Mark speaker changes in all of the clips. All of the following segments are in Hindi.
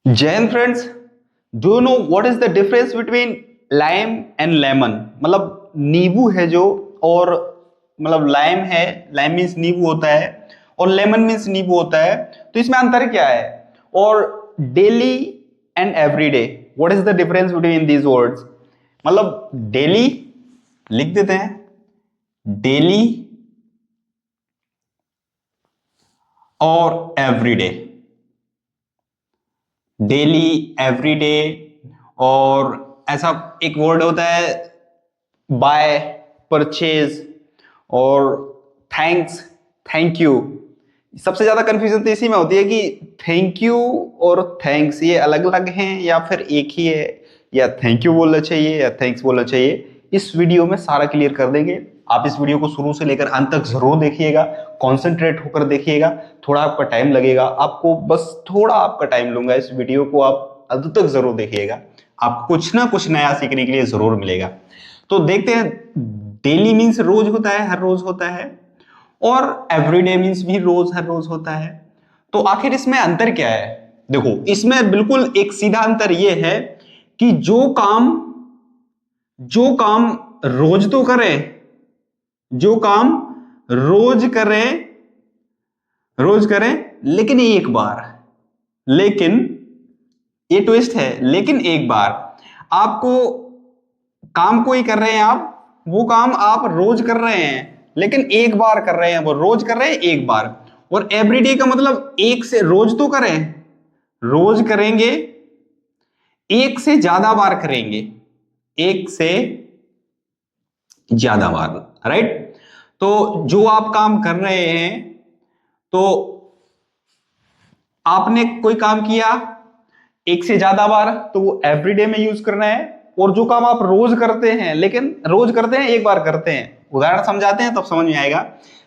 Speaker 1: Jain friends, do you know what is the difference between lime and lemon? मतलब नींबू है जो, और मतलब लाइम है, लाइम मीन्स नींबू होता है और लेमन मीन्स नींबू होता है। तो इसमें अंतर क्या है? और daily and everyday, what is the difference between these words? मतलब डेली लिख देते हैं, डेली और एवरीडे, डेली एवरीडे। और ऐसा एक वर्ड होता है बाय, परचेज और थैंक्स, थैंक यू। सबसे ज्यादा कंफ्यूजन तो इसी में होती है कि थैंक यू और थैंक्स ये अलग अलग हैं या फिर एक ही है, या थैंक यू बोलना चाहिए या थैंक्स बोलना चाहिए। इस वीडियो में सारा क्लियर कर देंगे। आप इस वीडियो को शुरू से लेकर अंत तक जरूर देखिएगा, कॉन्सेंट्रेट होकर देखिएगा। थोड़ा आपका टाइम लगेगा, आपको बस थोड़ा आपका टाइम लूंगा, इस वीडियो को आप अंत तक जरूर देखिएगा। आपको कुछ ना कुछ नया सीखने के लिए जरूर मिलेगा। तो देखते हैं, डेली मीन्स रोज होता है, हर रोज होता है, और एवरीडे मीन्स भी रोज, हर रोज होता है। तो आखिर इसमें अंतर क्या है? देखो, इसमें बिल्कुल एक सीधा अंतर यह है कि जो काम रोज तो करें, जो काम रोज करें लेकिन एक बार, लेकिन ये ट्विस्ट है, लेकिन एक बार आपको काम कोई कर रहे हैं, आप वो काम आप रोज कर रहे हैं लेकिन एक बार कर रहे हैं, वो रोज कर रहे हैं एक बार। और एवरीडे का मतलब एक से, रोज तो करें, रोज करेंगे, एक से ज्यादा बार करेंगे, एक से ज्यादा बार, राइट? तो जो आप काम कर रहे हैं, तो आपने कोई काम किया एक से ज्यादा बार, तो वो एवरीडे में यूज करना है। और जो काम आप रोज करते हैं, लेकिन रोज करते हैं एक बार करते हैं, उदाहरण समझाते हैं तब समझ में आएगा।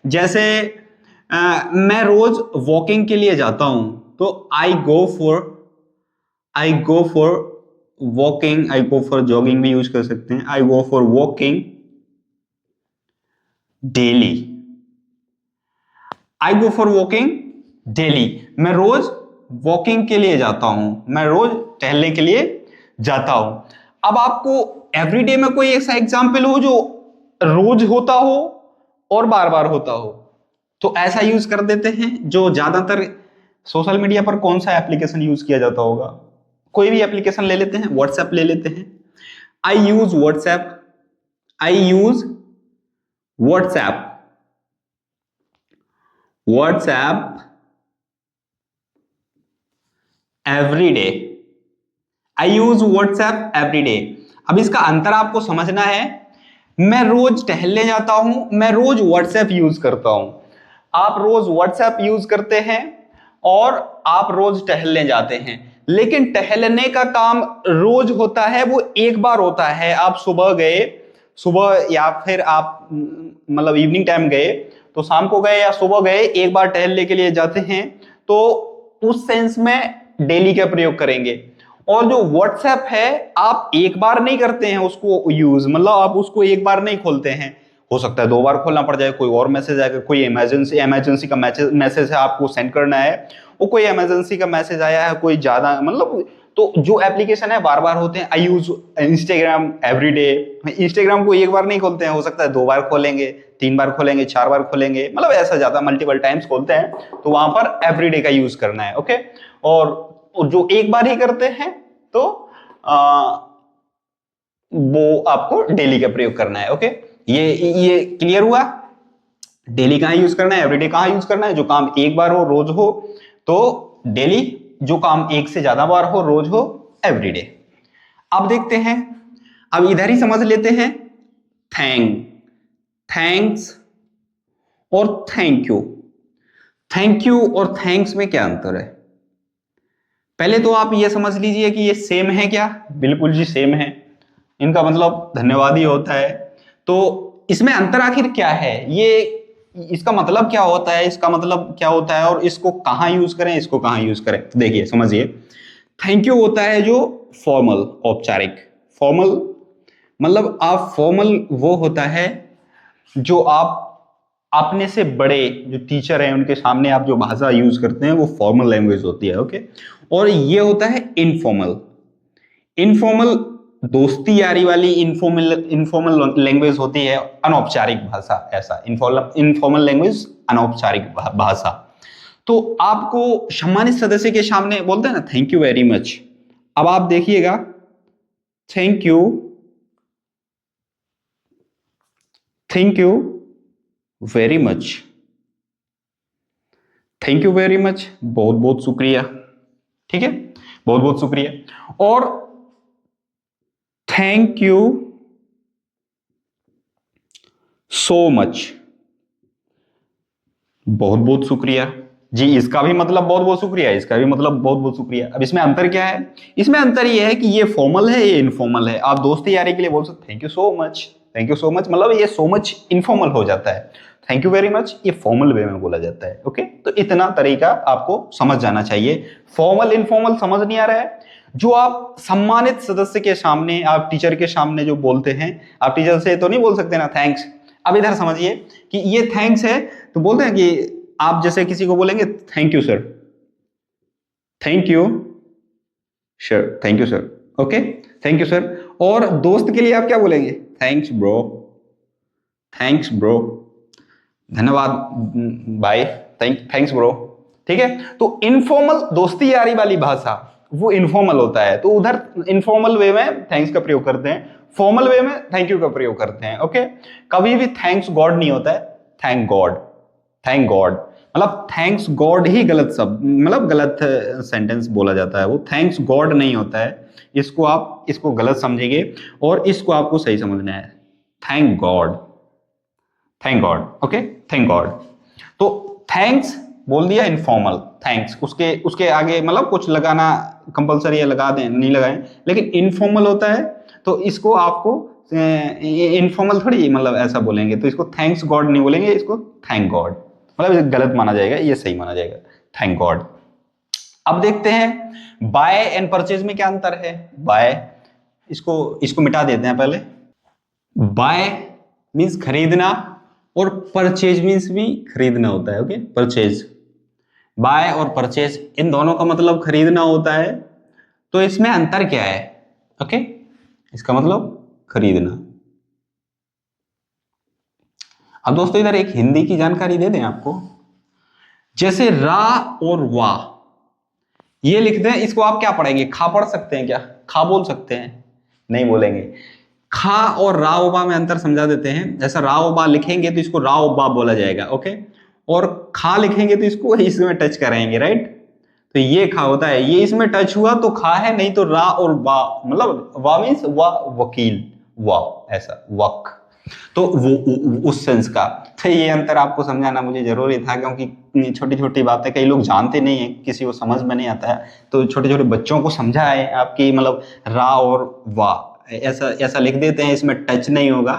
Speaker 1: जैसे मैं रोज वॉकिंग के लिए जाता हूं, तो I go for walking, I go for jogging भी यूज कर सकते हैं। I go for walking daily, I go for walking daily. मैं रोज वॉकिंग के लिए जाता हूं, मैं रोज टहलने के लिए जाता हूं। अब आपको एवरीडे में कोई ऐसा एग्जाम्पल हो जो रोज होता हो और बार बार होता हो, तो ऐसा यूज कर देते हैं। जो ज्यादातर सोशल मीडिया पर कौन सा एप्लीकेशन यूज किया जाता होगा? कोई भी एप्लीकेशन ले लेते हैं, व्हाट्सएप ले लेते हैं। I use WhatsApp, I use WhatsApp, WhatsApp every day, I use WhatsApp every day. अब इसका अंतर आपको समझना है। मैं रोज टहलने जाता हूं, मैं रोज व्हाट्सएप यूज करता हूं। आप रोज व्हाट्सएप यूज करते हैं और आप रोज टहलने जाते हैं, लेकिन टहलने का काम रोज होता है, वो एक बार होता है। आप सुबह गए, सुबह या फिर आप मतलब इवनिंग टाइम गए, तो शाम को गए या सुबह गए, एक बार टहलने के लिए जाते हैं, तो उस सेंस में डेली का प्रयोग करेंगे। और जो व्हाट्सएप है, आप एक बार नहीं करते हैं उसको यूज, मतलब आप उसको एक बार नहीं खोलते हैं, हो सकता है 2 बार खोलना पड़ जाए, कोई और मैसेज आएगा, कोई इमरजेंसी का मैसेज है, आपको सेंड करना है, वो कोई इमरजेंसी का मैसेज आया है, कोई ज्यादा मतलब, तो जो एप्लीकेशन है बार बार होते हैं। I use Instagram every day, Instagram को एक बार नहीं खोलते हैं, हो सकता है 2 बार खोलेंगे, 3 बार खोलेंगे, 4 बार खोलेंगे, मतलब ऐसा ज्यादा मल्टीपल टाइम्स खोलते हैं, तो वहां पर एवरीडे का यूज करना है। ओके, और जो एक बार ही करते हैं, तो वो आपको डेली का प्रयोग करना है। ओके, ये क्लियर हुआ? डेली कहां यूज करना है, एवरीडे कहां यूज करना है? जो काम एक बार हो, रोज हो, तो डेली। जो काम एक से ज्यादा बार हो, रोज हो, एवरीडे। अब देखते हैं, अब इधर ही समझ लेते हैं। थैंक्स और थैंक यू। थैंक यू और थैंक्स में क्या अंतर है? पहले तो आप ये समझ लीजिए कि ये सेम है क्या? बिल्कुल जी सेम है, इनका मतलब धन्यवाद ही होता है। तो इसमें अंतर आखिर क्या है? ये इसका मतलब क्या होता है, इसका मतलब क्या होता है, और इसको कहां यूज करें, इसको कहां यूज करें? तो देखिए, समझिए। थैंक यू होता है जो फॉर्मल, औपचारिक। फॉर्मल मतलब आप फॉर्मल वो होता है जो आप अपने से बड़े जो टीचर हैं उनके सामने आप जो भाषा यूज करते हैं, वो फॉर्मल लैंग्वेज होती है। ओके, और ये होता है इनफॉर्मल। इनफॉर्मल दोस्ती यारी वाली इनफॉर्मल लैंग्वेज होती है, अनौपचारिक भाषा, ऐसा इनफॉर्मल लैंग्वेज, अनौपचारिक भाषा। तो आपको सम्मानित सदस्य के सामने बोलते हैं ना थैंक यू वेरी मच। अब आप देखिएगा, thank you very much, thank you very much, बहुत बहुत शुक्रिया, ठीक है, बहुत बहुत शुक्रिया। और थैंक यू सो मच, बहुत बहुत शुक्रिया जी। इसका भी मतलब बहुत बहुत शुक्रिया, इसका भी मतलब बहुत बहुत शुक्रिया। अब इसमें अंतर क्या है? इसमें अंतर ये है कि ये फॉर्मल है, ये इनफॉर्मल है। आप दोस्ती यारी के लिए बोल सकते thank you so much, thank you so much, मतलब ये सो मच इनफॉर्मल हो जाता है। थैंक यू वेरी मच ये फॉर्मल वे में बोला जाता है। ओके, तो इतना तरीका आपको समझ जाना चाहिए। फॉर्मल इनफॉर्मल समझ नहीं आ रहा है? जो आप सम्मानित सदस्य के सामने, आप टीचर के सामने जो बोलते हैं, आप टीचर से तो नहीं बोल सकते ना थैंक्स। अब इधर समझिए कि ये थैंक्स है, तो बोलते हैं कि आप जैसे किसी को बोलेंगे thank you sir, thank you sir, thank you sir, okay, thank you sir. और दोस्त के लिए आप क्या बोलेंगे? थैंक्स ब्रो, थैंक्स ब्रो, धन्यवाद बाय, थैंक्स ब्रो, ठीक है। तो इनफॉर्मल दोस्ती यारी वाली भाषा वो इनफॉर्मल होता है, तो उधर इनफॉर्मल वे में थैंक्स का प्रयोग करते हैं, फॉर्मल वे में थैंक यू का प्रयोग करते हैं। ओके, कभी भी थैंक्स गॉड नहीं होता है, थैंक गॉड, थैंक गॉड, मतलब थैंक्स गॉड ही गलत शब्द, मतलब गलत सेंटेंस बोला जाता है, वो थैंक्स गॉड नहीं होता है। इसको आप इसको गलत समझेंगे और इसको आपको सही समझना है, thank God, thank God, okay, thank God. तो थैंक्स बोल दिया इनफॉर्मल, थैंक्स उसके उसके आगे मतलब कुछ लगाना कंपलसरी है, लगा दें नहीं लगाएं, लेकिन इनफॉर्मल होता है तो इसको आपको इनफॉर्मल थोड़ी मतलब ऐसा बोलेंगे, तो इसको थैंक्स गॉड नहीं बोलेंगे, इसको थैंक गॉड, मतलब गलत माना जाएगा, ये सही माना जाएगा, थैंक गॉड। अब देखते हैं बाय एंड परचेज में क्या अंतर है। बाय, इसको इसको मिटा देते हैं पहले। बाय मीन्स खरीदना और परचेज मीन्स भी खरीदना होता है। ओके, परचेज, बाय और परचेज इन दोनों का मतलब खरीदना होता है, तो इसमें अंतर क्या है? ओके, इसका मतलब खरीदना। अब दोस्तों इधर एक हिंदी की जानकारी दे दें आपको, जैसे रा और वा ये लिखते हैं, इसको आप क्या पढ़ेंगे? खा पढ़ सकते हैं क्या? खा बोल सकते हैं? नहीं बोलेंगे। खा और राओबा में अंतर समझा देते हैं। जैसा राओबा लिखेंगे तो इसको राओबा बोला जाएगा, ओके, और खा लिखेंगे तो इसको इसमें टच करेंगे, राइट। तो ये खा होता है, ये इसमें टच हुआ तो खा है, नहीं तो रा और वा, मतलब वा मीन्स वा वकील, वा ऐसा वक, तो वो उस सेंस का। तो ये अंतर आपको समझाना मुझे जरूरी था, क्योंकि छोटी छोटी बातें कई लोग जानते नहीं है, किसी को समझ में नहीं आता है, तो छोटे छोटे बच्चों को समझाए आपकी मतलब रा और वा ऐसा ऐसा लिख देते हैं, इसमें टच नहीं होगा,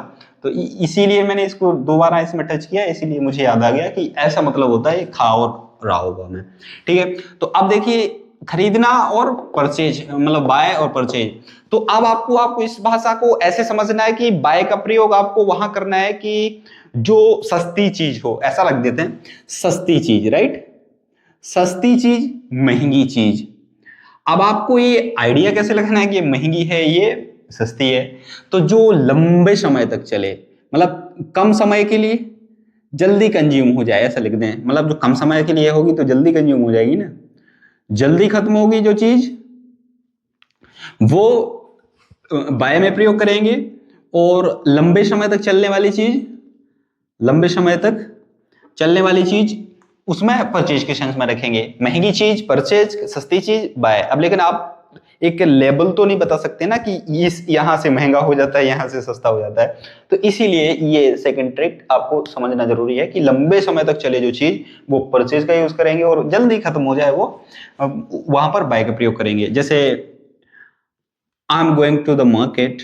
Speaker 1: तो इसीलिए मैंने इसको दोबारा इसमें टच किया, इसीलिए मुझे याद आ गया कि ऐसा मतलब होता है खा और रा होगा में, ठीक है। तो अब देखिए खरीदना और परचेज, मतलब बाय और परचेज। तो अब आपको इस भाषा को ऐसे समझना है कि बाय का प्रयोग आपको वहां करना है कि जो सस्ती चीज हो, ऐसा लग देते हैं सस्ती चीज, राइट, सस्ती चीज, महंगी चीज। अब आपको ये आइडिया कैसे लगाना है कि ये महंगी है, ये सस्ती है, तो जो लंबे समय तक चले, मतलब कम समय के लिए जल्दी कंज्यूम हो जाए, ऐसा लिख दें, मतलब जो कम समय के लिए होगी तो जल्दी कंज्यूम हो जाएगी ना, जल्दी खत्म होगी जो चीज वो बाय में प्रयोग करेंगे, और लंबे समय तक चलने वाली चीज, लंबे समय तक चलने वाली चीज उसमें परचेज के सेंस में रखेंगे। महंगी चीज परचेज, सस्ती चीज बाय। अब लेकिन आप एक लेबल तो नहीं बता सकते ना कि इस यहां से महंगा हो जाता है, यहां से सस्ता हो जाता है, तो इसीलिए ये सेकंड ट्रिक आपको समझना जरूरी है कि लंबे समय तक चले जो चीज वो परचेज का यूज करेंगे, और जल्दी खत्म हो जाए वो वहां पर बाय का प्रयोग करेंगे। जैसे I am going to the market,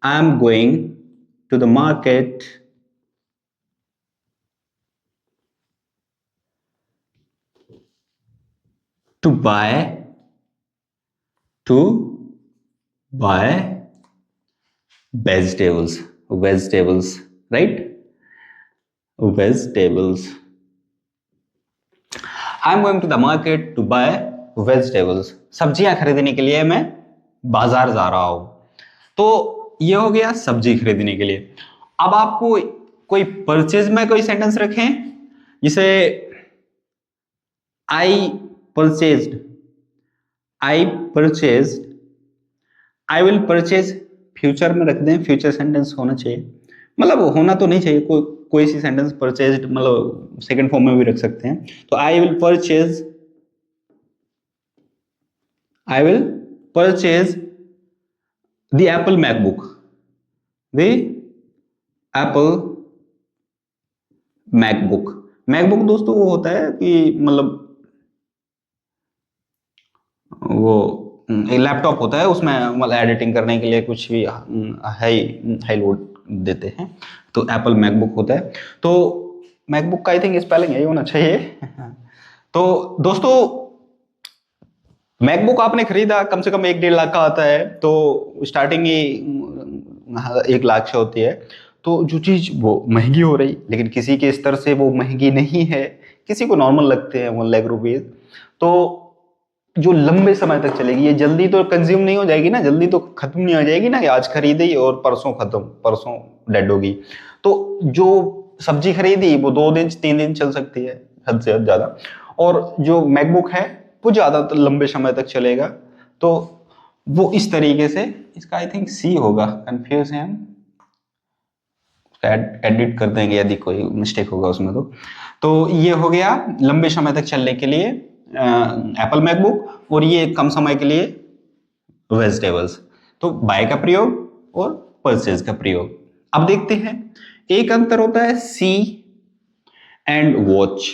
Speaker 1: I am going to the market to buy vegetables, right, vegetables, I'm going to the market to buy vegetables, सब्जियां खरीदने के लिए मैं बाजार जा रहा हूं। तो ये हो गया सब्जी खरीदने के लिए। अब आपको कोई परचेज में कोई सेंटेंस रखें, जिसे I purchased, I purchased, I will purchase future में रख दें, फ्यूचर सेंटेंस होना चाहिए, मतलब होना तो नहीं चाहिए, कोई सी सेंटेंस परचेज्ड मतलब सेकंड फॉर्म में भी रख सकते हैं। तो आई will purchase, I will purchase the Apple MacBook, the Apple MacBook. MacBook दोस्तों वो होता है कि मतलब वो लैपटॉप होता है, उसमें मतलब एडिटिंग करने के लिए कुछ भी हाई हाई लोड देते हैं, तो एप्पल मैकबुक होता है। तो मैकबुक का आई थिंक स्पेलिंग यही होना चाहिए। तो दोस्तों मैकबुक आपने खरीदा, कम से कम 1-1.5 लाख का आता है, तो स्टार्टिंग ही 1 लाख से होती है। तो जो चीज वो महंगी हो रही, लेकिन किसी के स्तर से वो महंगी नहीं है, किसी को नॉर्मल लगते हैं 1 लाख रुपीज, तो जो लंबे समय तक चलेगी, ये जल्दी तो कंज्यूम नहीं हो जाएगी ना, जल्दी तो खत्म नहीं हो जाएगी ना कि आज खरीदी और परसों खत्म, परसों डेड होगी। तो जो सब्जी खरीदी वो 2 दिन 3 दिन चल सकती है, हद से हद ज्यादा, और जो मैकबुक है वो ज्यादा लंबे समय तक चलेगा। तो वो इस तरीके से, इसका आई थिंक सी होगा, कंफ्यूज है हम, एडिट कर देंगे यदि कोई मिस्टेक होगा उसमें। तो ये हो गया लंबे समय तक चलने के लिए एप्पल मैकबुक, और ये कम समय के लिए वेजिटेबल्स। तो बाय का प्रयोग और परचेज का प्रयोग। अब देखते हैं, एक अंतर होता है सी एंड वॉच।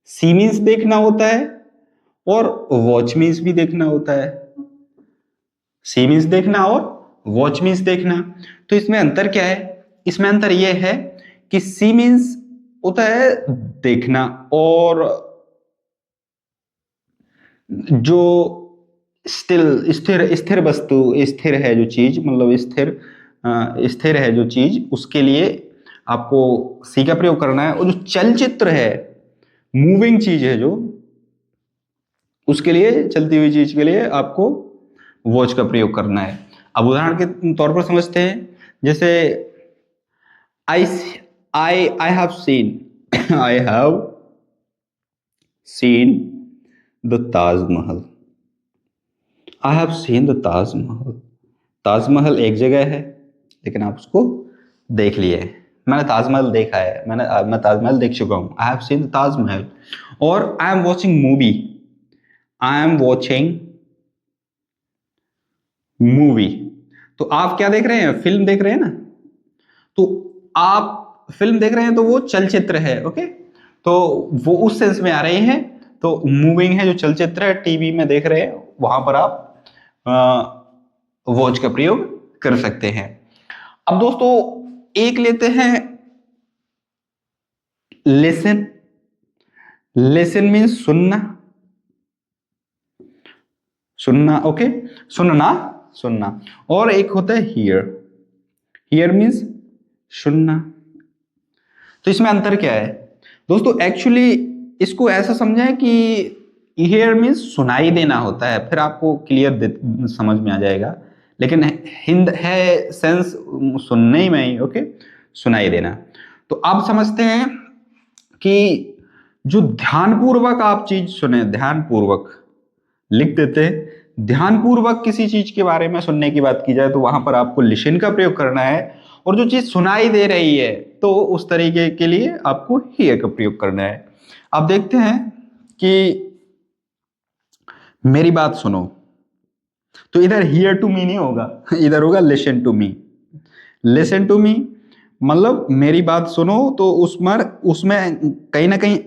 Speaker 1: सी मीन्स देखना होता है और वॉच मीन्स भी देखना होता है। सी मीन्स देखना और वॉच मीन्स देखना। तो इसमें अंतर क्या है? इसमें अंतर यह है कि सी मीन्स होता है देखना, और जो स्थिर स्थिर वस्तु, स्थिर है जो चीज, मतलब स्थिर है जो चीज, उसके लिए आपको सी का प्रयोग करना है। और जो चलचित्र है, मूविंग चीज है जो, उसके लिए, चलती हुई चीज के लिए आपको वॉच का प्रयोग करना है। अब उदाहरण के तौर पर समझते हैं, जैसे I I I have seen I have seen the Taj Mahal. I have seen the Taj Mahal. Taj Mahal एक जगह है, लेकिन आप उसको देख लिए। मैंने ताजमहल देखा है, मैं ताजमहल देख चुका हूं। I have seen the Taj Mahal. और I am watching movie, I am watching movie. तो आप क्या देख रहे हैं? फिल्म देख रहे हैं ना। तो आप फिल्म देख रहे हैं तो वो चलचित्र है, ओके, तो वो उस सेंस में आ रहे हैं। तो मूविंग है जो चलचित्र है, टीवी में देख रहे हैं, वहां पर आप वॉच का प्रयोग कर सकते हैं। अब दोस्तों एक लेते हैं लिसन। लिसन मीन्स सुनना, सुनना, ओके, सुनना, सुनना। और एक होता है हियर। हियर मीन्स सुनना। तो इसमें अंतर क्या है दोस्तों? एक्चुअली इसको ऐसा समझें कि हियर मीन्स सुनाई देना होता है, फिर आपको क्लियर समझ में आ जाएगा। लेकिन हिंद है सेंस सुनने में ही, ओके, सुनाई देना। तो आप समझते हैं कि जो ध्यानपूर्वक आप चीज सुने, ध्यानपूर्वक लिख देते हैं, ध्यानपूर्वक किसी चीज के बारे में सुनने की बात की जाए तो वहां पर आपको लिसन का प्रयोग करना है। और जो चीज सुनाई दे रही है तो उस तरीके के लिए आपको हियर का प्रयोग करना है। अब देखते हैं कि मेरी बात सुनो, तो इधर हियर टू मी नहीं होगा, इधर होगा listen to me. Listen to me मतलब मेरी बात सुनो, तो उसमें कहीं ना कहीं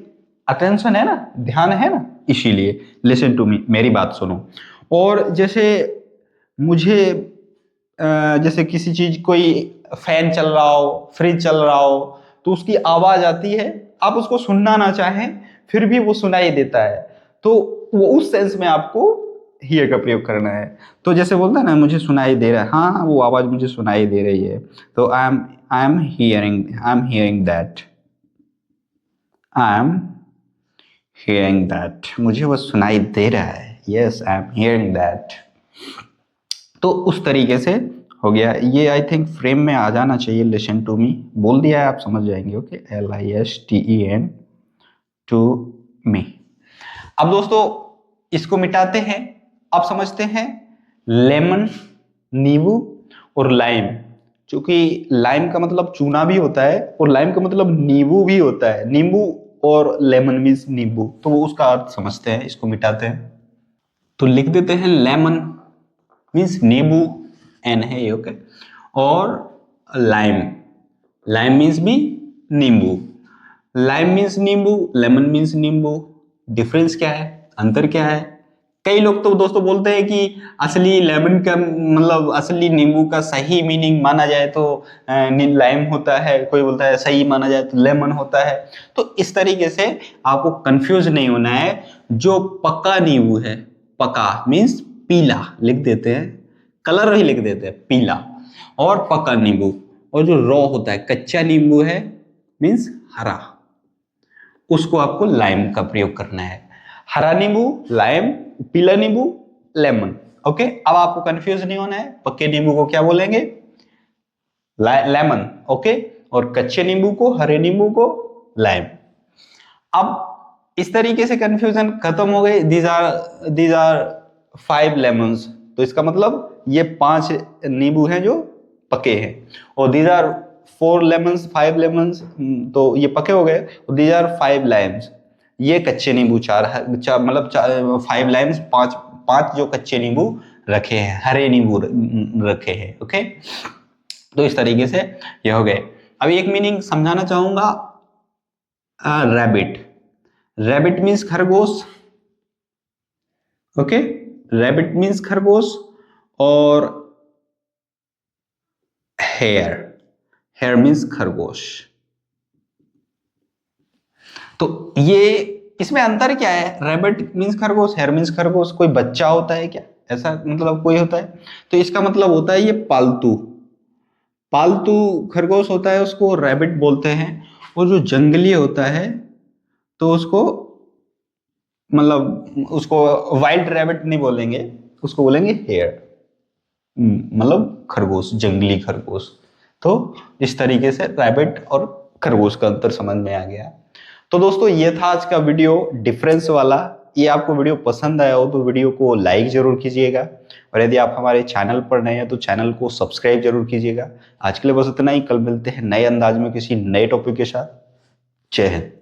Speaker 1: अटेंशन है ना, ध्यान है ना, इसीलिए लिसन टू मी, मेरी बात सुनो। और जैसे मुझे जैसे किसी चीज, कोई फैन चल रहा हो, फ्रिज चल रहा हो, तो उसकी आवाज आती है, आप उसको सुनना ना चाहें फिर भी वो सुनाई देता है, तो वो उस सेंस में आपको हियर का प्रयोग करना है। तो जैसे बोलता है ना, मुझे सुनाई दे रहा है, हाँ वो आवाज मुझे सुनाई दे रही है, तो I am hearing that, I am hearing that, मुझे वो सुनाई दे रहा है, yes I am hearing that. तो उस तरीके से हो गया ये, आई थिंक फ्रेम में आ जाना चाहिए। लिसन टू मी बोल दिया है, आप समझ जाएंगे। Okay, LISTEN to me. अब दोस्तों इसको मिटाते हैं। अब समझते हैं लेमन, नींबू और लाइम। क्योंकि लाइम का मतलब चूना भी होता है और लाइम का मतलब नींबू भी होता है। नींबू और लेमन मीन्स नींबू, तो वो उसका अर्थ समझते हैं, इसको मिटाते हैं। तो लिख देते हैं लेमन मीन्स नींबू, एन है ये। ओके, और लाइम, लाइम मीन्स भी नींबू। लाइम मीन्स नींबू, लेमन मीन्स नींबू। डिफरेंस क्या है, अंतर क्या है? कई लोग तो दोस्तों बोलते हैं कि असली लेमन का मतलब असली नींबू का सही मीनिंग माना जाए तो लाइम होता है, कोई बोलता है सही माना जाए तो लेमन होता है। तो इस तरीके से आपको कंफ्यूज नहीं होना है। जो पक्का नींबू है, पका मीन्स पीला लिख देते हैं, कलर ही लिख देते हैं पीला, और पका नींबू। और जो रॉ होता है कच्चा नींबू है मीन्स हरा, उसको आपको लाइम का प्रयोग करना है। हरा नींबू लाइम, पीला नींबू लेमन। ओके, अब आपको कंफ्यूज नहीं होना है। पक्के नींबू को क्या बोलेंगे? लेमन। ओके, और कच्चे नींबू को, हरे नींबू को लाइम। अब इस तरीके से कंफ्यूजन खत्म हो गई। दीज आर 5 लेमन्स, तो इसका मतलब ये 5 नींबू हैं जो पके हैं। और दीज आर 4 लेमन्स, 5 लेमन्स, तो ये पके हो गए। और दीज आर 5 लाइम्स, ये कच्चे नींबू मतलब 5 लाइम्स, 5 जो कच्चे नींबू रखे हैं, हरे नींबू रखे हैं। ओके, तो इस तरीके से ये हो गए। अब एक मीनिंग समझाना चाहूंगा, रैबिट। रैबिट मीन्स खरगोश। ओके, रैबिट मीन्स खरगोश। और हेयर, हेयर मीन्स खरगोश। तो ये इसमें अंतर क्या है? रैबिट मीन्स खरगोश, हेयर मीन्स खरगोश। कोई बच्चा होता है क्या? ऐसा मतलब कोई होता है? तो इसका मतलब होता है ये पालतू, पालतू खरगोश होता है, उसको रैबिट बोलते हैं। और जो जंगली होता है तो उसको मतलब उसको वाइल्ड रैबिट नहीं बोलेंगे, उसको बोलेंगे हेयर, मतलब खरगोश, जंगली खरगोश। तो इस तरीके से रैबिट और खरगोश का अंतर समझ में आ गया। तो दोस्तों ये था आज का वीडियो डिफरेंस वाला। ये आपको वीडियो पसंद आया हो तो वीडियो को लाइक जरूर कीजिएगा, और यदि आप हमारे चैनल पर नए हैं तो चैनल को सब्सक्राइब जरूर कीजिएगा। आज के लिए बस इतना ही, कल मिलते हैं नए अंदाज में किसी नए टॉपिक के साथ। जय हिंद।